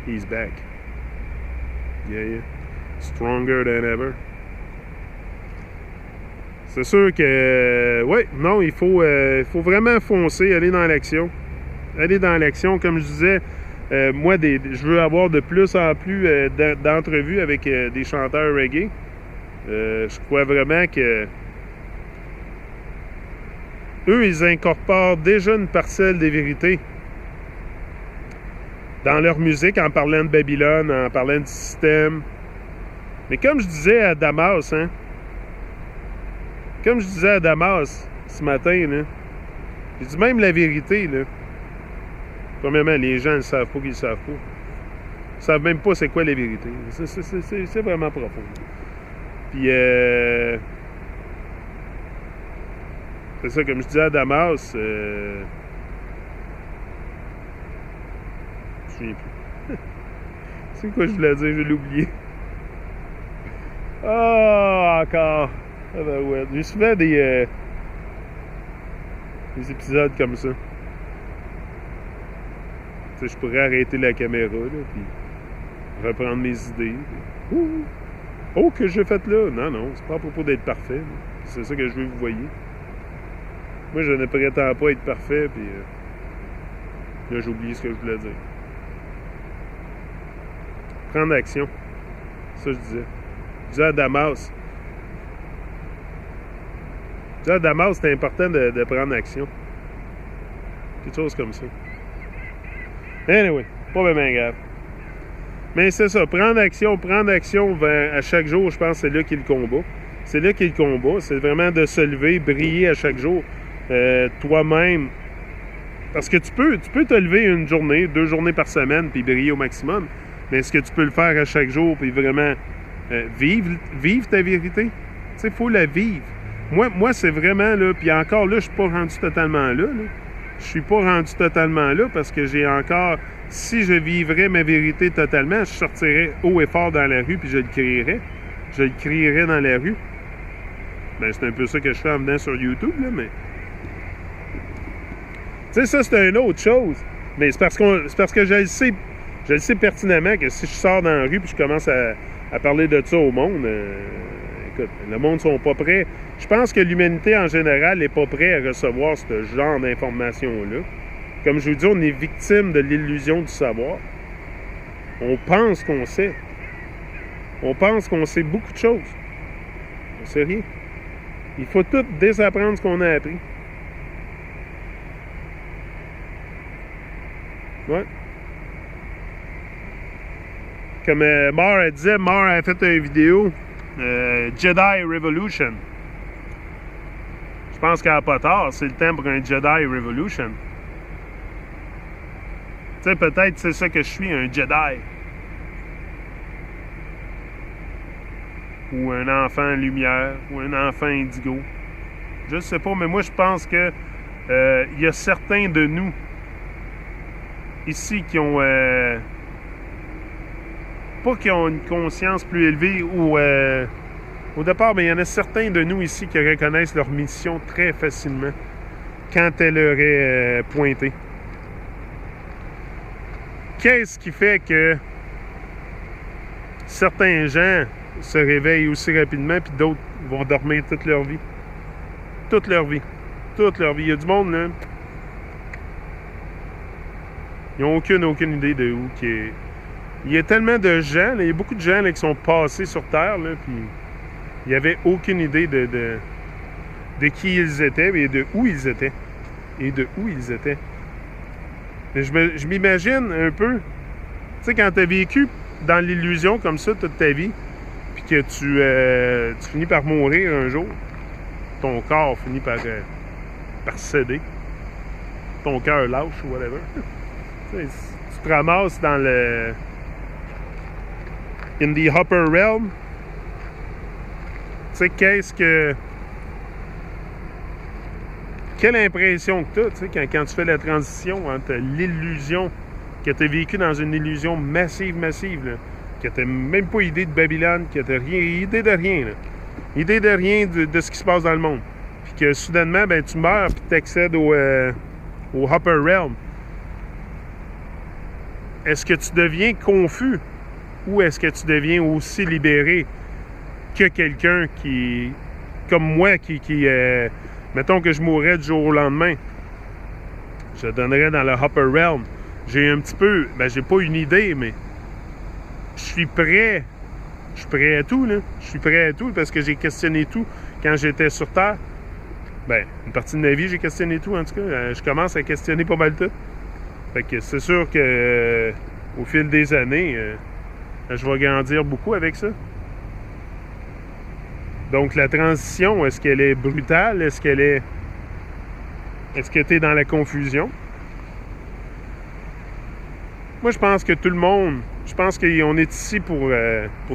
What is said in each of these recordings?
He's back. Yeah. Stronger than ever. C'est sûr que... non, il faut vraiment foncer, aller dans l'action. Aller dans l'action, comme je disais, moi, je veux avoir de plus en plus d'entrevues avec des chanteurs reggae. Je crois vraiment que eux, ils incorporent déjà une parcelle des vérités dans leur musique, en parlant de Babylone, en parlant du système. Mais comme je disais à Damas, comme je disais à Damas ce matin, là, j'ai dit même la vérité, là. Premièrement, les gens ne savent pas qu'ils ne savent pas. Ils ne savent même pas c'est quoi la vérité. C'est vraiment profond. Puis, c'est ça, comme je disais à Damas, je ne me souviens plus. C'est quoi je voulais dire, je l'ai oublié. Ah, encore. Ah ben ouais. J'ai souvent des épisodes comme ça. Tu sais, je pourrais arrêter la caméra, là, puis reprendre mes idées. Puis, oh, que j'ai fait là! Non, c'est pas à propos d'être parfait. C'est ça que je veux que vous voyez. Moi, je ne prétends pas être parfait, puis là, j'ai oublié ce que je voulais dire. Prendre action. Ça, je disais. Je disais à Damas. C'est important de prendre action. Quelque chose comme ça. Anyway, pas vraiment grave. Mais c'est ça, prendre action à chaque jour, je pense que c'est là qu'est le combat. C'est là qu'est le combat. C'est vraiment de se lever, briller à chaque jour. Toi-même. Parce que tu peux te lever une journée, 2 journées par semaine, puis briller au maximum. Mais est-ce que tu peux le faire à chaque jour, puis vraiment vivre ta vérité? Tu sais, il faut la vivre. Moi, c'est vraiment là, puis encore là, je suis pas rendu totalement là. Je suis pas rendu totalement là parce que j'ai encore... Si je vivrais ma vérité totalement, je sortirais haut et fort dans la rue puis je le crierais. Je le crierais dans la rue. Ben, c'est un peu ça que je fais en venant sur YouTube, là, mais... Tu sais, ça, c'est une autre chose. Mais c'est parce que je le sais pertinemment que si je sors dans la rue puis je commence à parler de ça au monde... écoute, le monde ne sont pas prêts. Je pense que l'humanité en général n'est pas prête à recevoir ce genre d'informations-là. Comme je vous dis, on est victime de l'illusion du savoir. On pense qu'on sait. On pense qu'on sait beaucoup de choses. On ne sait rien. Il faut tout désapprendre ce qu'on a appris. Ouais. Comme Mar disait, Mar a fait une vidéo Jedi Revolution. Je pense qu'elle n'a pas tort, c'est le temps pour un Jedi Revolution. Tu sais, peut-être c'est ça que je suis, un Jedi. Ou un enfant lumière, ou un enfant indigo. Je sais pas, mais moi je pense que il y a certains de nous ici qui ont pas qui ont une conscience plus élevée ou au départ, mais il y en a certains de nous ici qui reconnaissent leur mission très facilement quand elle leur est pointée. Qu'est-ce qui fait que certains gens se réveillent aussi rapidement puis d'autres vont dormir toute leur vie? Toute leur vie. Toute leur vie. Il y a du monde, là. Ils n'ont aucune idée de où qui est. Il y a tellement de gens, là, il y a beaucoup de gens là, qui sont passés sur Terre, là, puis il n'y avait aucune idée de qui ils étaient et de où ils étaient. Mais je m'imagine un peu, tu sais, quand tu as vécu dans l'illusion comme ça toute ta vie, puis que tu finis par mourir un jour, ton corps finit par céder, ton cœur lâche ou whatever. Tu te ramasses dans le... in the upper realm. Tu sais, quelle impression que tu as, tu sais, quand tu fais la transition entre l'illusion que tu as vécu dans une illusion massive, là, que tu n'as même pas idée de Babylone, que tu n'as idée de rien, là. Idée de rien de ce qui se passe dans le monde. Puis que soudainement, ben, tu meurs puis tu accèdes au upper realm. est-ce que tu deviens confus ou est-ce que tu deviens aussi libéré que quelqu'un qui, comme moi, mettons que je mourrais du jour au lendemain, je donnerais dans le upper realm. J'ai un petit peu, j'ai pas une idée, mais je suis prêt. Je suis prêt à tout, là. Je suis prêt à tout parce que j'ai questionné tout quand j'étais sur Terre. Une partie de ma vie, j'ai questionné tout, en tout cas. Je commence à questionner pas mal tout. Fait que c'est sûr que au fil des années, je vais grandir beaucoup avec ça. Donc la transition, est-ce qu'elle est brutale? Est-ce que tu es dans la confusion? Moi, je pense que tout le monde, je pense qu'on est ici pour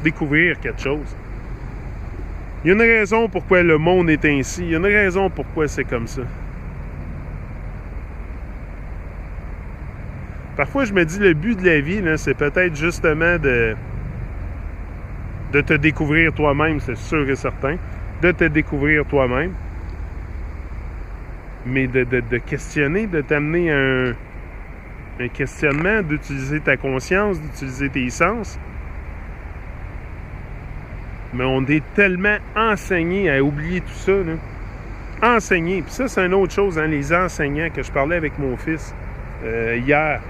découvrir quelque chose. Il y a une raison pourquoi le monde est ainsi. Il y a une raison pourquoi c'est comme ça. Parfois, je me dis, le but de la vie, là, c'est peut-être justement de te découvrir toi-même, c'est sûr et certain. De te découvrir toi-même. Mais de questionner, de t'amener un questionnement, d'utiliser ta conscience, d'utiliser tes sens. Mais on est tellement enseigné à oublier tout ça, là. Enseigné. Puis ça, c'est une autre chose, hein, les enseignants, que je parlais avec mon fils hier.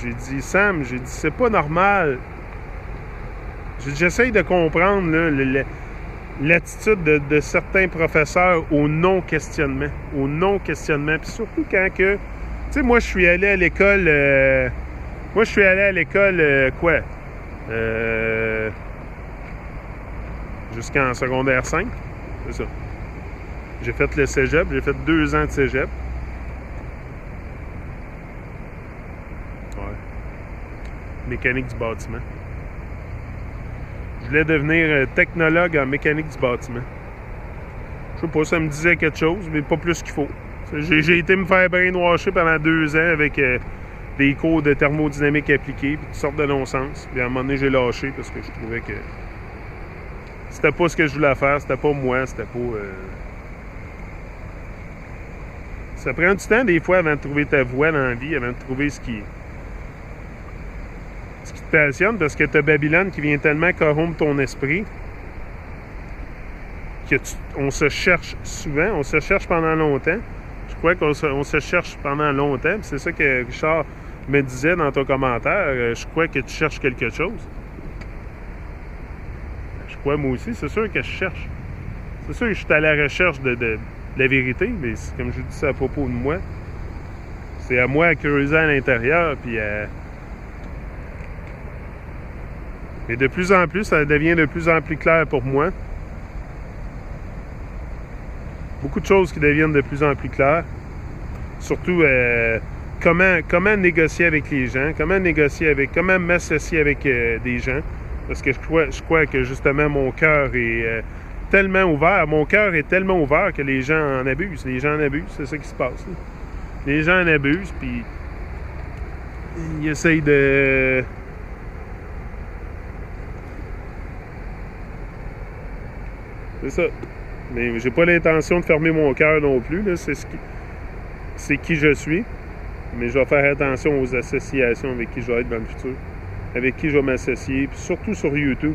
J'ai dit, Sam, c'est pas normal. J'essaye de comprendre là, l'attitude de certains professeurs au non-questionnement. Au non-questionnement. Puis surtout quand que... Tu sais, moi, je suis allé à l'école... quoi? Jusqu'en secondaire 5. C'est ça. J'ai fait le cégep. J'ai fait 2 ans de cégep. Ouais. Mécanique du bâtiment. Je voulais devenir technologue en mécanique du bâtiment. Je sais pas, ça me disait quelque chose, mais pas plus qu'il faut. J'ai été me faire brainwasher pendant 2 ans avec des cours de thermodynamique appliquée, puis toutes sortes de non-sens. Puis à un moment donné, j'ai lâché parce que je trouvais que c'était pas ce que je voulais faire, c'était pas moi, c'était pas... Ça prend du temps des fois avant de trouver ta voie dans la vie, avant de trouver ce qui te passionne, parce que tu as Babylone qui vient tellement corrompre ton esprit qu'on se cherche souvent, on se cherche pendant longtemps. Je crois qu'on se cherche pendant longtemps, puis c'est ça que Richard me disait dans ton commentaire. Je crois que tu cherches quelque chose. Je crois moi aussi, c'est sûr que je cherche. C'est sûr que je suis à la recherche de la vérité, mais comme je dis ça à propos de moi, c'est à moi à creuser à l'intérieur, puis et de plus en plus, ça devient de plus en plus clair pour moi. Beaucoup de choses qui deviennent de plus en plus claires. Surtout comment négocier avec les gens, comment m'associer avec des gens. Parce que je crois que justement mon cœur est tellement ouvert. Mon cœur est tellement ouvert que les gens en abusent. Les gens en abusent, c'est ça qui se passe. Là. Les gens en abusent, puis ils essayent de... C'est ça. Mais j'ai pas l'intention de fermer mon cœur non plus. Là. C'est qui je suis. Mais je vais faire attention aux associations avec qui je vais être dans le futur. Avec qui je vais m'associer. Puis surtout sur YouTube.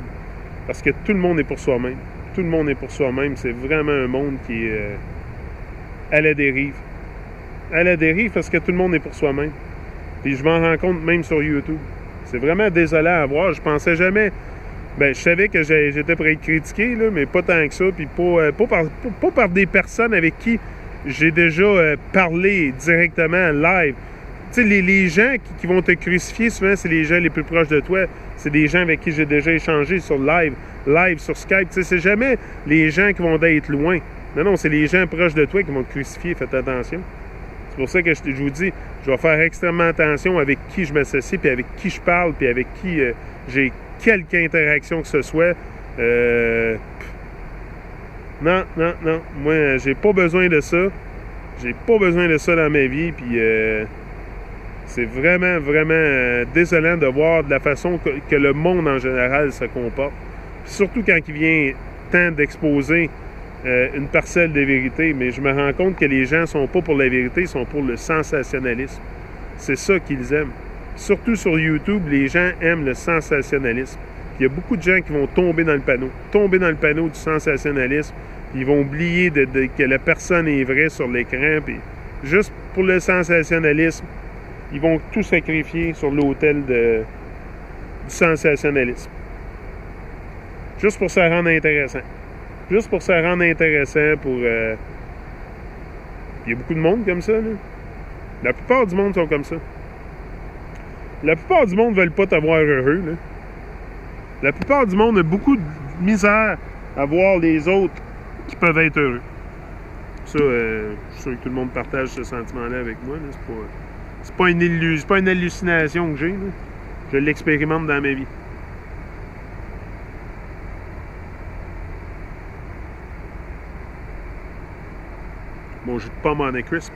Parce que tout le monde est pour soi-même. Tout le monde est pour soi-même. C'est vraiment un monde qui est à la dérive. À la dérive parce que tout le monde est pour soi-même. Puis je m'en rends compte même sur YouTube. C'est vraiment désolant à voir. Je pensais jamais... je savais que j'étais prêt à être critiqué, là, mais pas tant que ça. Puis pas par des personnes avec qui j'ai déjà parlé directement live. Tu sais, les gens qui vont te crucifier, souvent, c'est les gens les plus proches de toi. C'est des gens avec qui j'ai déjà échangé sur live sur Skype. Tu sais, c'est jamais les gens qui vont être loin. Non, c'est les gens proches de toi qui vont te crucifier. Faites attention. C'est pour ça que je vous dis, je vais faire extrêmement attention avec qui je m'associe, puis avec qui je parle, puis avec qui j'ai quelque interaction que ce soit. Non. Moi, j'ai pas besoin de ça. J'ai pas besoin de ça dans ma vie, puis c'est vraiment, vraiment désolant de voir de la façon que le monde en général se comporte. Puis surtout quand il vient temps d'exposer une parcelle de vérité, mais je me rends compte que les gens sont pas pour la vérité, ils sont pour le sensationnalisme. C'est ça qu'ils aiment. Surtout sur YouTube, les gens aiment le sensationnalisme. Il y a beaucoup de gens qui vont tomber dans le panneau du sensationnalisme. Ils vont oublier que la personne est vraie sur l'écran. Puis juste pour le sensationnalisme, ils vont tout sacrifier sur l'autel du sensationnalisme. Juste pour ça rendre intéressant. Juste pour ça rendre intéressant pour... il y a beaucoup de monde comme ça, là. La plupart du monde sont comme ça. La plupart du monde ne veulent pas t'avoir heureux, là. La plupart du monde a beaucoup de misère à voir les autres qui peuvent être heureux. Ça, je suis sûr que tout le monde partage ce sentiment-là avec moi. Là. C'est pas une illusion, c'est pas une hallucination que j'ai. Là. Je l'expérimente dans ma vie. Bon, jus de pomme en crisp.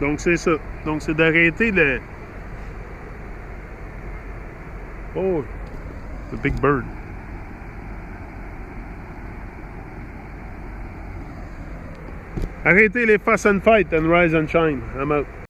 Donc, c'est ça. Donc, c'est d'arrêter le... Oh, the big bird. Arrêtez les fuss and fight and rise and shine. I'm out.